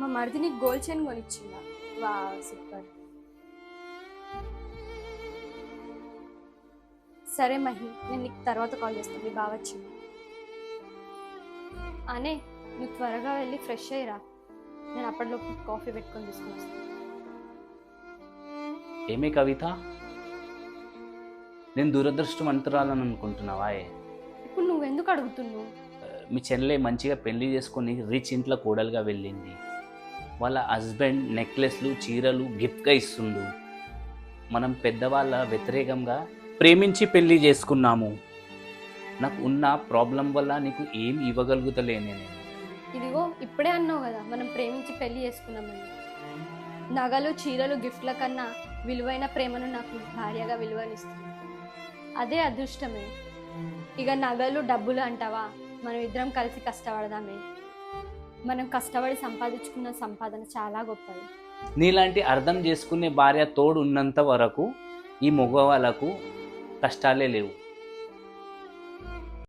మా మరిది నీకు గోల్డ్ చైన్ కొనిచ్చిందా? వా, సూపర్. సరే మహి, నేను నీకు తర్వాత కాల్ చేస్తాను. మీ బావ వచ్చింది. అనే, నువ్వు త్వరగా వెళ్ళి ఫ్రెష్ అయ్యిరా. నేను అప్పటిలోపు కాఫీ పెట్టుకొని తీసుకొని వస్తాను. ఏమే కవిత, నేను దురదృష్టవంతురాలని అనుకుంటున్నావా? ఇప్పుడు నువ్వెందుకు అడుగుతున్నావు? మీ చెల్లె మంచిగా పెళ్లి చేసుకొని రిచ్ ఇంట్లో కోడలుగా వెళ్ళింది. వాళ్ళ హస్బెండ్ నెక్లెస్లు చీరలు గిఫ్ట్గా ఇస్తుండు. మనం పెద్దవాళ్ళ వ్యతిరేకంగా ప్రేమించి పెళ్లి చేసుకున్నాము. నాకు ఉన్న ప్రాబ్లం వల్ల నీకు ఏం ఇవ్వగలుగుతలేనే నేను. ఇదిగో ఇప్పుడే అన్నావు కదా మనం ప్రేమించి పెళ్లి చేసుకున్నామని. నగలు చీరలు గిఫ్ట్ల కన్నా విలువైన ప్రేమను నాకు భార్యగా విలువనిస్తుంది. అదే అదృష్టమే. ఇక నగలు డబ్బులు అంటావా? మనం ఇద్దరం కలిసి కష్టపడదామే. మనం కష్టపడి సంపాదించుకున్న సంపాదన చాలా గొప్పది. నీలాంటి అర్థం చేసుకునే భార్య తోడు ఉన్నంత వరకు ఈ మగవాళ్ళకు కష్టాలే లేవు.